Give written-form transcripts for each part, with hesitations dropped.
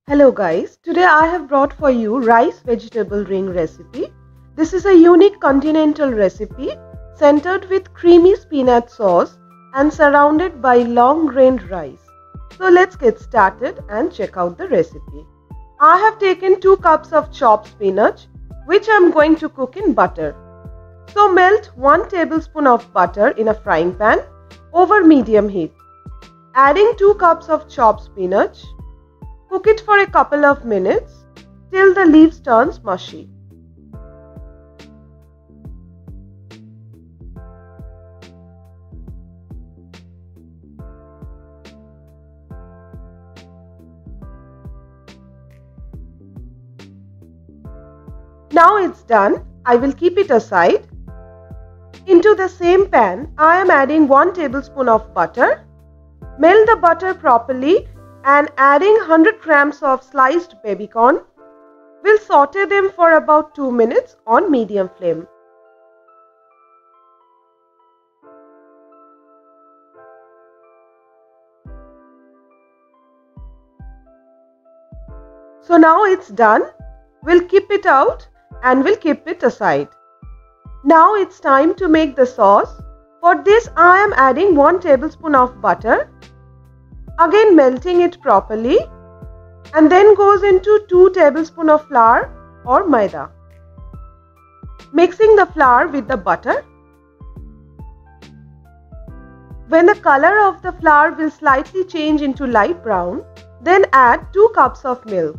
Hello guys, today I have brought for you rice vegetable ring recipe. This is a unique continental recipe centered with creamy spinach sauce and surrounded by long-grained rice. So let's get started and check out the recipe. I have taken 2 cups of chopped spinach which I am going to cook in butter. So melt 1 tablespoon of butter in a frying pan over medium heat. Adding 2 cups of chopped spinach. Cook it for a couple of minutes till the leaves turns mushy. Now it's done. I will keep it aside. Into the same pan, I am adding 1 tablespoon of butter. Melt the butter properly and adding 100 grams of sliced baby corn. We'll saute them for about 2 minutes on medium flame. So now it's done. We'll keep it out and we'll keep it aside. Now it's time to make the sauce. For this I am adding 1 tablespoon of butter. Again melting it properly and then goes into 2 tablespoons of flour or maida. Mixing the flour with the butter. When the color of the flour will slightly change into light brown, then add 2 cups of milk.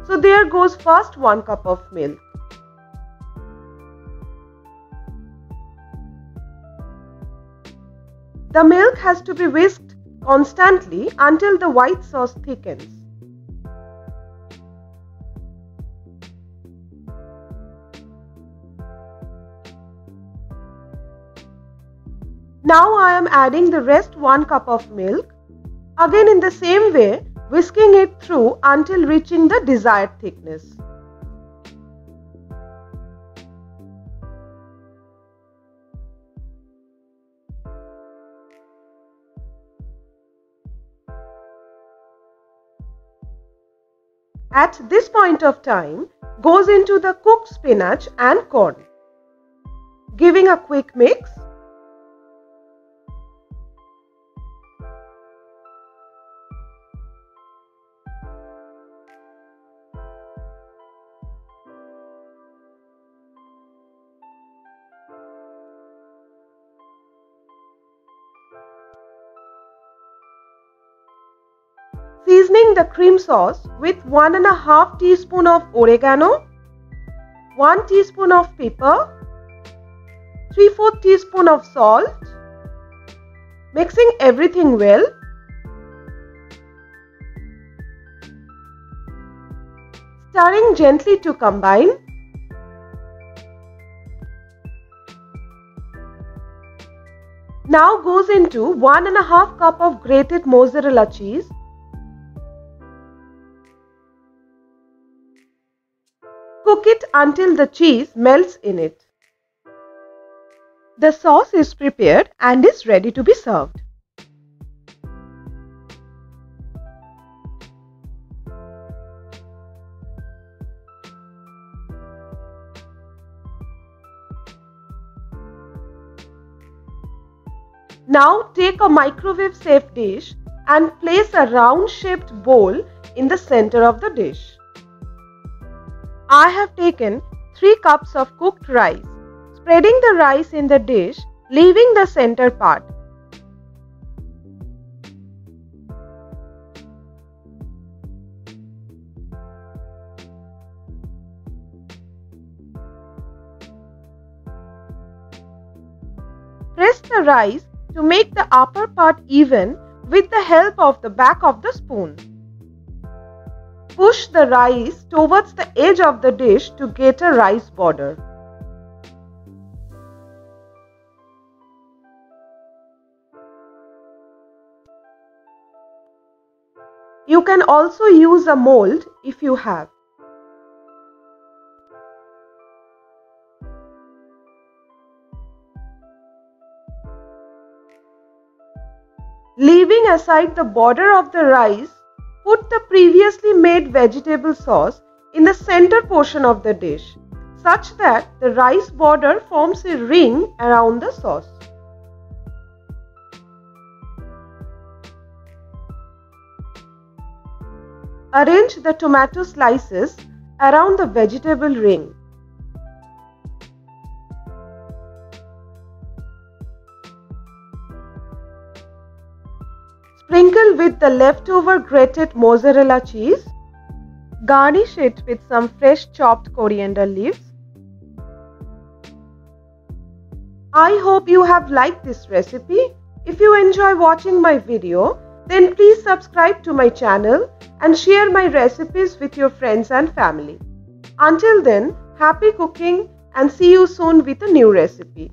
So there goes first 1 cup of milk. The milk has to be whisked constantly until the white sauce thickens. Now I am adding the rest 1 cup of milk. Again in the same way, whisking it through until reaching the desired thickness. At this point of time, goes into the cooked spinach and corn. Giving a quick mix. Seasoning the cream sauce with 1½ teaspoon of oregano, 1 teaspoon of pepper, 3/4 teaspoon of salt. Mixing everything well. Stirring gently to combine. Now goes into 1½ cup of grated mozzarella cheese. Cook it until the cheese melts in it. The sauce is prepared and is ready to be served. Now take a microwave safe dish and place a round shaped bowl in the center of the dish. I have taken 3 cups of cooked rice, spreading the rice in the dish, leaving the center part. Press the rice to make the upper part even with the help of the back of the spoon. Push the rice towards the edge of the dish to get a rice border. You can also use a mold if you have. Leaving aside the border of the rice, put the previously made made vegetable sauce in the center portion of the dish, such that the rice border forms a ring around the sauce. Arrange the tomato slices around the vegetable ring. Sprinkle with the leftover grated mozzarella cheese. Garnish it with some fresh chopped coriander leaves. I hope you have liked this recipe. If you enjoy watching my video, then please subscribe to my channel and share my recipes with your friends and family. Until then, happy cooking and see you soon with a new recipe.